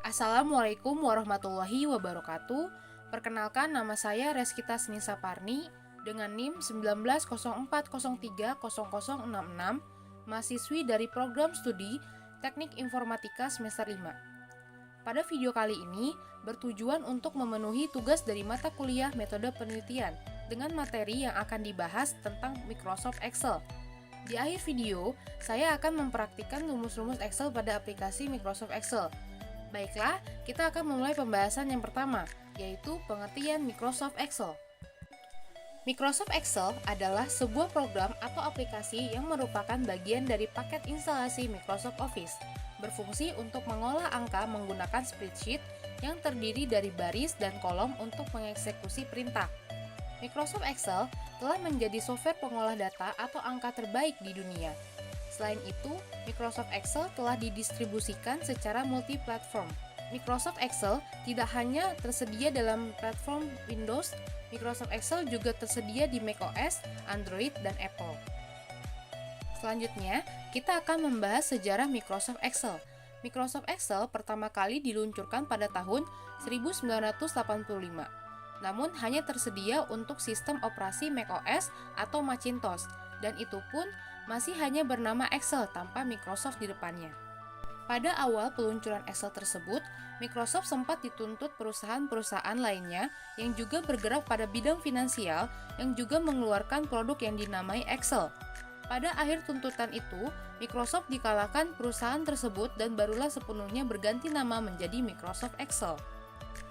Assalamualaikum warahmatullahi wabarakatuh. Perkenalkan, nama saya Reskita Senisa Parni dengan NIM 1904030066, mahasiswi dari program studi Teknik Informatika semester 5. Pada video kali ini bertujuan untuk memenuhi tugas dari mata kuliah metode penelitian dengan materi yang akan dibahas tentang Microsoft Excel. Di akhir video, saya akan mempraktikkan rumus-rumus Excel pada aplikasi Microsoft Excel. Baiklah, kita akan memulai pembahasan yang pertama, yaitu pengertian Microsoft Excel. Microsoft Excel adalah sebuah program atau aplikasi yang merupakan bagian dari paket instalasi Microsoft Office, berfungsi untuk mengolah angka menggunakan spreadsheet yang terdiri dari baris dan kolom untuk mengeksekusi perintah. Microsoft Excel telah menjadi software pengolah data atau angka terbaik di dunia. Selain itu, Microsoft Excel telah didistribusikan secara multi-platform. Microsoft Excel tidak hanya tersedia dalam platform Windows, Microsoft Excel juga tersedia di macOS, Android, dan Apple. Selanjutnya, kita akan membahas sejarah Microsoft Excel. Microsoft Excel pertama kali diluncurkan pada tahun 1985, namun hanya tersedia untuk sistem operasi macOS atau Macintosh, dan itu pun masih hanya bernama Excel tanpa Microsoft di depannya. Pada awal peluncuran Excel tersebut, Microsoft sempat dituntut perusahaan-perusahaan lainnya yang juga bergerak pada bidang finansial yang juga mengeluarkan produk yang dinamai Excel. Pada akhir tuntutan itu, Microsoft dikalahkan perusahaan tersebut dan barulah sepenuhnya berganti nama menjadi Microsoft Excel.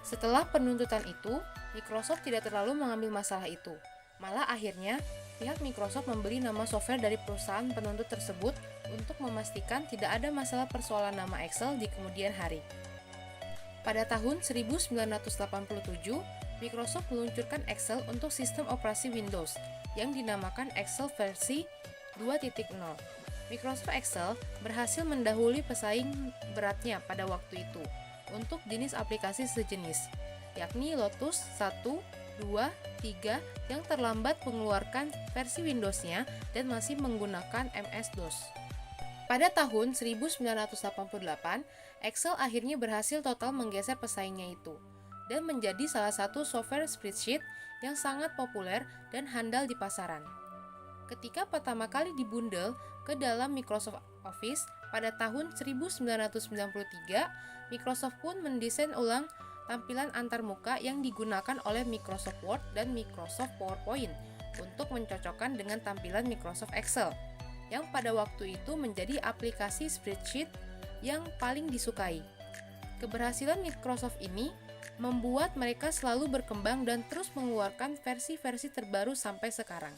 Setelah penuntutan itu, Microsoft tidak terlalu mengambil masalah itu. Malah akhirnya, pihak Microsoft membeli nama software dari perusahaan penuntut tersebut untuk memastikan tidak ada masalah persoalan nama Excel di kemudian hari. Pada tahun 1987, Microsoft meluncurkan Excel untuk sistem operasi Windows yang dinamakan Excel versi 2.0. Microsoft Excel berhasil mendahului pesaing beratnya pada waktu itu untuk jenis aplikasi sejenis, yakni Lotus 1, 2, 3 yang terlambat mengeluarkan versi Windows-nya dan masih menggunakan MS-DOS. Pada tahun 1988, Excel akhirnya berhasil total menggeser pesaingnya itu dan menjadi salah satu software spreadsheet yang sangat populer dan handal di pasaran. Ketika pertama kali dibundel ke dalam Microsoft Office pada tahun 1993, Microsoft pun mendesain ulang tampilan antarmuka yang digunakan oleh Microsoft Word dan Microsoft PowerPoint untuk mencocokkan dengan tampilan Microsoft Excel, yang pada waktu itu menjadi aplikasi spreadsheet yang paling disukai. Keberhasilan Microsoft ini membuat mereka selalu berkembang dan terus mengeluarkan versi-versi terbaru sampai sekarang.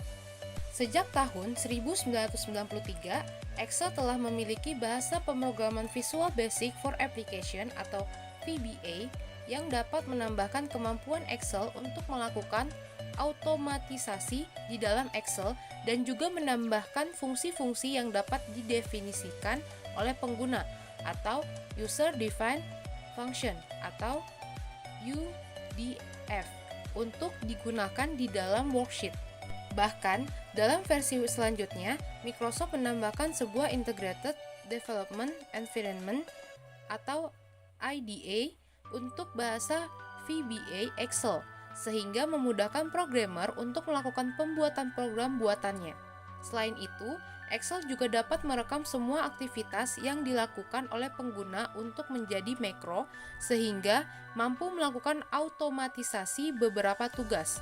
Sejak tahun 1993, Excel telah memiliki bahasa pemrograman Visual Basic for Application atau VBA yang dapat menambahkan kemampuan Excel untuk melakukan automatisasi di dalam Excel dan juga menambahkan fungsi-fungsi yang dapat didefinisikan oleh pengguna atau User Defined Function atau UDF untuk digunakan di dalam worksheet. Bahkan, dalam versi selanjutnya, Microsoft menambahkan sebuah Integrated Development Environment atau IDE untuk bahasa VBA Excel, sehingga memudahkan programmer untuk melakukan pembuatan program buatannya. Selain itu, Excel juga dapat merekam semua aktivitas yang dilakukan oleh pengguna untuk menjadi makro, sehingga mampu melakukan automatisasi beberapa tugas.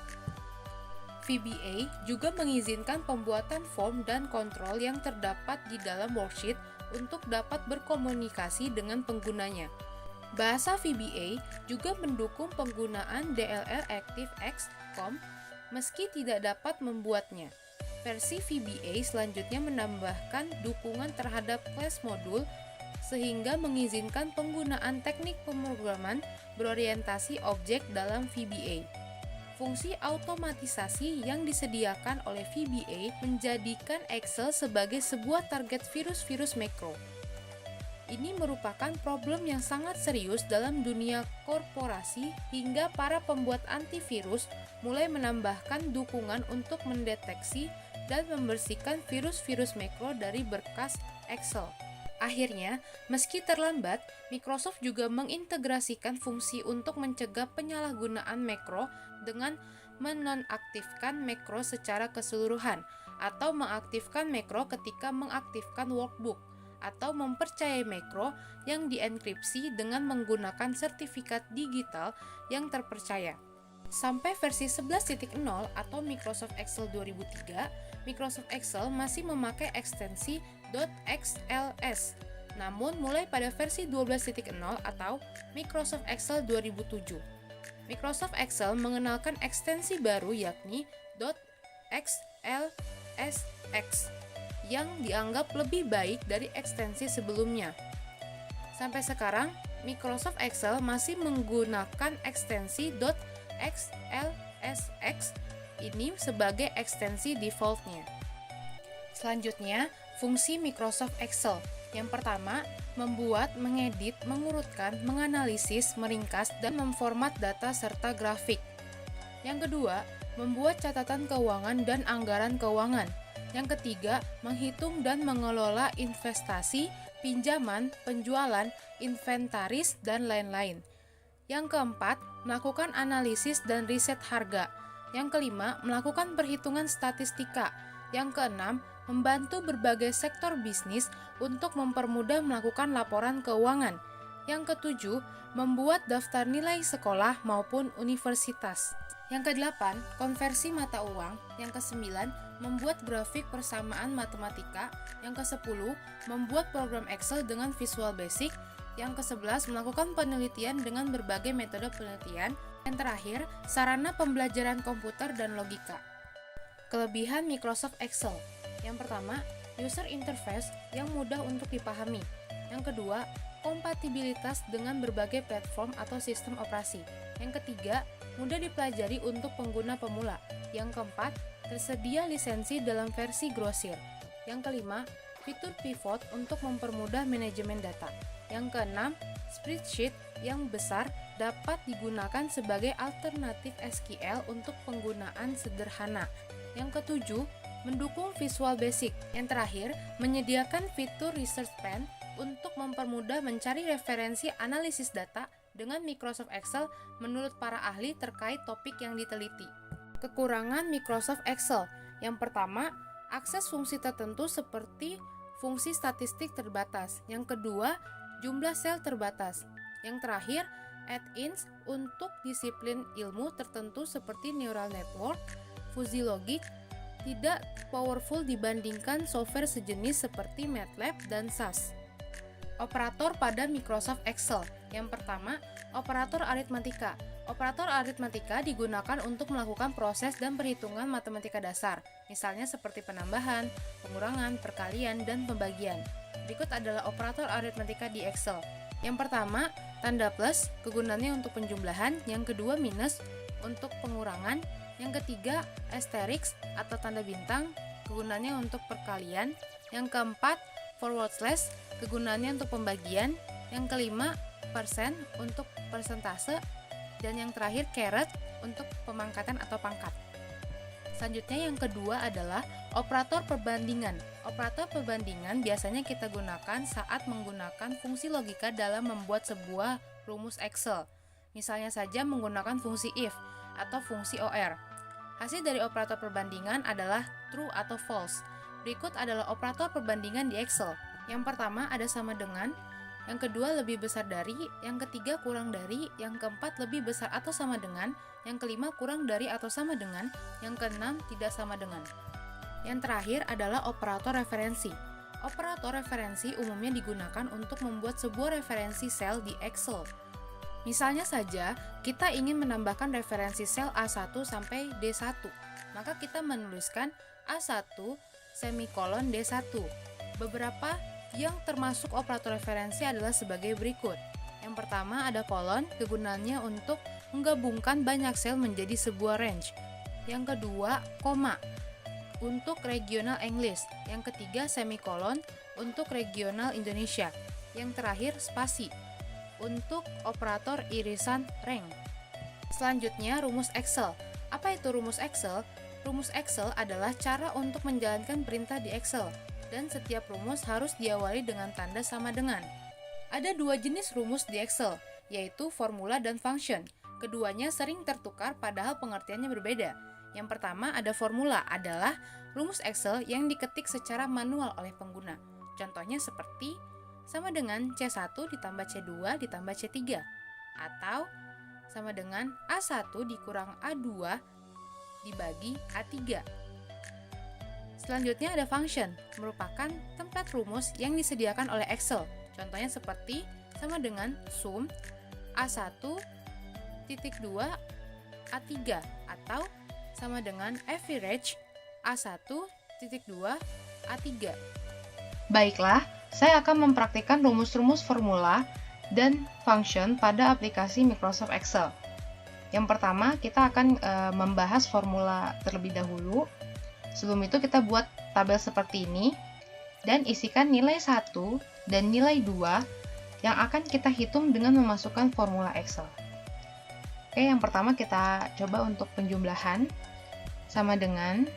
VBA juga mengizinkan pembuatan form dan kontrol yang terdapat di dalam worksheet untuk dapat berkomunikasi dengan penggunanya. Bahasa VBA juga mendukung penggunaan DLL ActiveX COM meski tidak dapat membuatnya. Versi VBA selanjutnya menambahkan dukungan terhadap class modul sehingga mengizinkan penggunaan teknik pemrograman berorientasi objek dalam VBA. Fungsi automatisasi yang disediakan oleh VBA menjadikan Excel sebagai sebuah target virus-virus makro. Ini merupakan problem yang sangat serius dalam dunia korporasi hingga para pembuat antivirus mulai menambahkan dukungan untuk mendeteksi dan membersihkan virus-virus makro dari berkas Excel. Akhirnya, meski terlambat, Microsoft juga mengintegrasikan fungsi untuk mencegah penyalahgunaan makro dengan menonaktifkan makro secara keseluruhan atau mengaktifkan makro ketika mengaktifkan workbook atau mempercayai makro yang dienkripsi dengan menggunakan sertifikat digital yang terpercaya. Sampai versi 11.0 atau Microsoft Excel 2003, Microsoft Excel masih memakai ekstensi .xls. Namun mulai pada versi 12.0 atau Microsoft Excel 2007, Microsoft Excel mengenalkan ekstensi baru yakni .xlsx yang dianggap lebih baik dari ekstensi sebelumnya. Sampai sekarang, Microsoft Excel masih menggunakan ekstensi .xlsx ini sebagai ekstensi defaultnya. Selanjutnya, fungsi Microsoft Excel. Yang pertama, membuat, mengedit, mengurutkan, menganalisis, meringkas, dan memformat data serta grafik. Yang kedua, membuat catatan keuangan dan anggaran keuangan. Yang ketiga, menghitung dan mengelola investasi, pinjaman, penjualan, inventaris, dan lain-lain. Yang keempat, melakukan analisis dan riset harga. Yang kelima, melakukan perhitungan statistika. Yang keenam, membantu berbagai sektor bisnis untuk mempermudah melakukan laporan keuangan. Yang ketujuh, membuat daftar nilai sekolah maupun universitas. Yang kedelapan, konversi mata uang. Yang kesembilan, membuat grafik persamaan matematika. Yang kesepuluh, membuat program Excel dengan Visual Basic. Yang ke-11, melakukan penelitian dengan berbagai metode penelitian. Yang terakhir, sarana pembelajaran komputer dan logika. Kelebihan Microsoft Excel. Yang pertama, user interface yang mudah untuk dipahami. Yang kedua, kompatibilitas dengan berbagai platform atau sistem operasi. Yang ketiga, mudah dipelajari untuk pengguna pemula. Yang keempat, tersedia lisensi dalam versi grosir. Yang kelima, fitur pivot untuk mempermudah manajemen data. Yang keenam, spreadsheet yang besar dapat digunakan sebagai alternatif SQL untuk penggunaan sederhana. Yang ketujuh, mendukung Visual Basic. Yang terakhir, menyediakan fitur Research Pen untuk mempermudah mencari referensi analisis data dengan Microsoft Excel menurut para ahli terkait topik yang diteliti. Kekurangan Microsoft Excel. Yang pertama, akses fungsi tertentu seperti fungsi statistik terbatas. Yang kedua, jumlah sel terbatas. Yang terakhir, add-ins untuk disiplin ilmu tertentu seperti neural network, fuzzy logic, tidak powerful dibandingkan software sejenis seperti MATLAB dan SAS. Operator pada Microsoft Excel. Yang pertama, operator aritmatika. Operator aritmatika digunakan untuk melakukan proses dan perhitungan matematika dasar, misalnya seperti penambahan, pengurangan, perkalian, dan pembagian. Berikut adalah operator aritmatika di Excel. Yang pertama, tanda plus, kegunaannya untuk penjumlahan. Yang kedua, minus, untuk pengurangan. Yang ketiga, asterisk atau tanda bintang, kegunaannya untuk perkalian. Yang keempat, forward slash, kegunaannya untuk pembagian. Yang kelima, persen untuk persentase. Dan yang terakhir, caret untuk pemangkatan atau pangkat. Selanjutnya yang kedua adalah operator perbandingan. Operator perbandingan biasanya kita gunakan saat menggunakan fungsi logika dalam membuat sebuah rumus Excel. Misalnya saja menggunakan fungsi if atau fungsi OR. Hasil dari operator perbandingan adalah true atau false. Berikut adalah operator perbandingan di Excel. Yang pertama ada sama dengan, yang kedua lebih besar dari, yang ketiga kurang dari, yang keempat lebih besar atau sama dengan, yang kelima kurang dari atau sama dengan, yang keenam tidak sama dengan. Yang terakhir adalah operator referensi. Operator referensi umumnya digunakan untuk membuat sebuah referensi sel di Excel. Misalnya saja, kita ingin menambahkan referensi sel A1 sampai D1, maka kita menuliskan A1 semikolon D1. Beberapa yang termasuk operator referensi adalah sebagai berikut. Yang pertama ada kolon, kegunaannya untuk menggabungkan banyak sel menjadi sebuah range. Yang kedua, koma, untuk regional English. Yang ketiga, semikolon, untuk regional Indonesia. Yang terakhir, spasi, untuk operator irisan rank. Selanjutnya, rumus Excel. Apa itu rumus Excel? Rumus Excel adalah cara untuk menjalankan perintah di Excel. dan setiap rumus harus diawali dengan tanda sama dengan. Ada dua jenis rumus di Excel, yaitu formula dan function. Keduanya sering tertukar padahal pengertiannya berbeda. Yang pertama ada formula adalah rumus Excel yang diketik secara manual oleh pengguna. Contohnya seperti sama dengan C1 ditambah C2 ditambah C3 atau sama dengan A1 dikurang A2 dibagi A3. Selanjutnya ada function, merupakan template rumus yang disediakan oleh Excel. Contohnya seperti sama dengan sum A1 titik 2 A3 atau sama dengan average A1 titik 2 A3. Baiklah, saya akan mempraktikkan rumus-rumus formula dan function pada aplikasi Microsoft Excel. Yang pertama, kita akan membahas formula terlebih dahulu. Sebelum itu kita buat tabel seperti ini dan isikan nilai 1 dan nilai 2 yang akan kita hitung dengan memasukkan formula Excel. Oke, yang pertama kita coba untuk penjumlahan sama dengan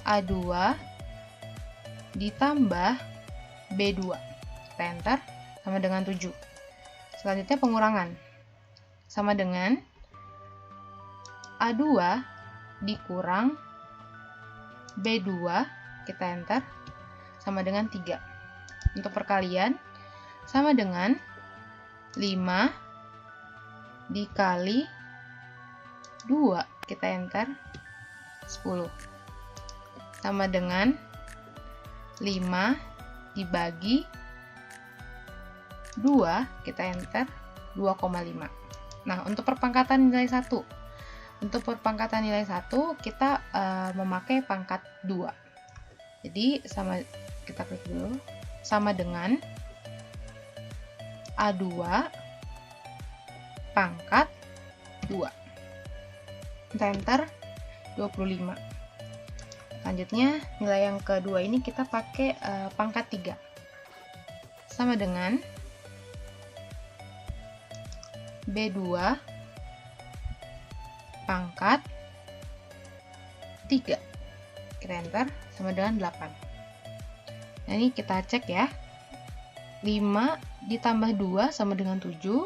A2 ditambah B2. Kita enter sama dengan 7. Selanjutnya pengurangan sama dengan A2 dikurang B2, kita enter sama dengan 3. Untuk perkalian sama dengan 5 dikali 2, kita enter 10 sama dengan 5 dibagi 2, kita enter 2,5. Nah, untuk perpangkatan nilai 1. Untuk perpangkatan nilai 1 kita memakai pangkat 2. Jadi kita klik dulu sama dengan A2 pangkat 2. Kita enter 25. Selanjutnya nilai yang kedua ini kita pakai pangkat 3. Sama dengan B2 pangkat 3. Kita enter sama dengan 8. Nah, ini kita cek ya. 5 ditambah 2 sama dengan 7.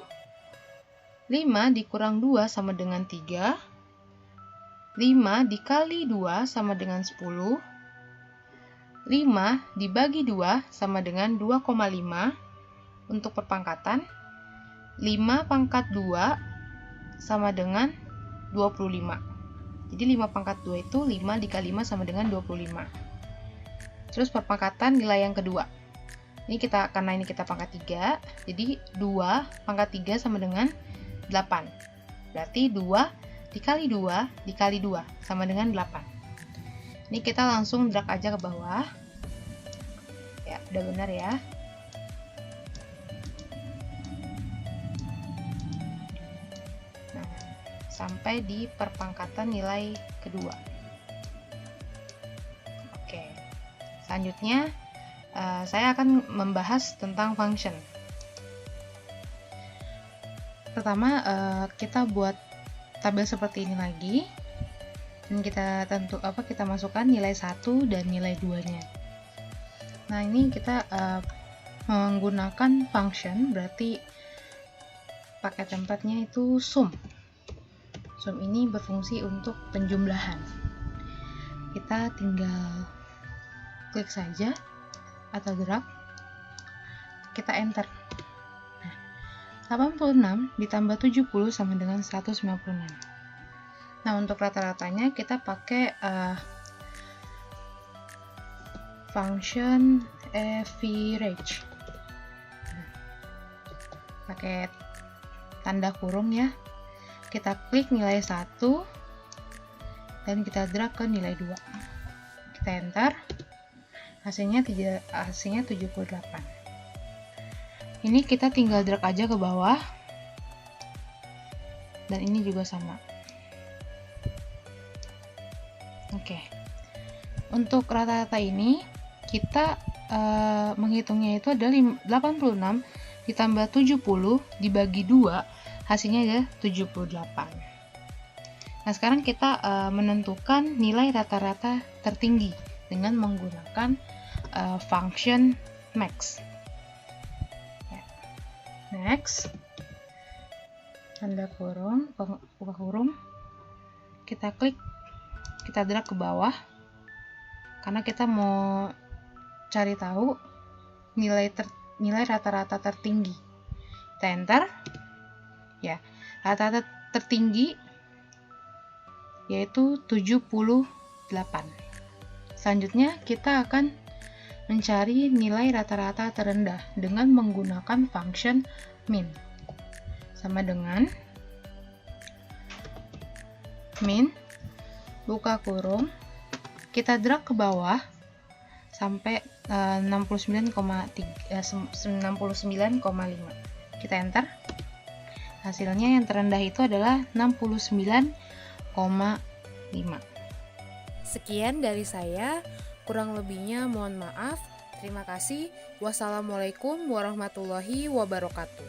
5 dikurang 2 sama dengan 3. 5 dikali 2 sama dengan 10. 5 dibagi 2 sama dengan 2,5. Untuk perpangkatan 5 pangkat 2 sama dengan 25. Jadi 5 pangkat 2 itu 5 dikali 5 sama dengan 25. Terus perpangkatan nilai yang kedua. Ini karena ini kita pangkat 3, jadi 2 pangkat 3 sama dengan 8. Berarti 2 dikali 2 dikali 2 sama dengan 8. Ini kita langsung drag aja ke bawah. Ya, udah benar ya. Sampai di perpangkatan nilai kedua. Oke, selanjutnya saya akan membahas tentang function. Pertama kita buat tabel seperti ini lagi, dan kita masukkan nilai 1 dan nilai 2-nya. Nah, ini kita menggunakan function, berarti pakai template-nya itu sum. Sum ini berfungsi untuk penjumlahan. Kita tinggal klik saja atau drag, kita enter. Nah, 86 ditambah 70 sama dengan 196. Nah, untuk rata-ratanya kita pakai function average. Pakai tanda kurung ya. Kita klik nilai 1 dan kita drag ke nilai 2. Kita enter. Hasilnya 78. Ini kita tinggal drag aja ke bawah. Dan ini juga sama. Oke. Untuk rata-rata ini kita menghitungnya itu adalah 86 ditambah 70 dibagi 2, hasilnya adalah 78. Nah, sekarang kita menentukan nilai rata-rata tertinggi dengan menggunakan function max. Ya. Next, tanda kurung, buka kurung, kita klik, kita drag ke bawah, karena kita mau cari tahu nilai rata-rata tertinggi. Kita enter, ya, rata-rata tertinggi yaitu 78. Selanjutnya kita akan mencari nilai rata-rata terendah dengan menggunakan function min. Sama dengan min, buka kurung, kita drag ke bawah sampai 69,5. Kita enter. Hasilnya yang terendah itu adalah 69,5. Sekian dari saya, kurang lebihnya mohon maaf. Terima kasih. Wassalamualaikum warahmatullahi wabarakatuh.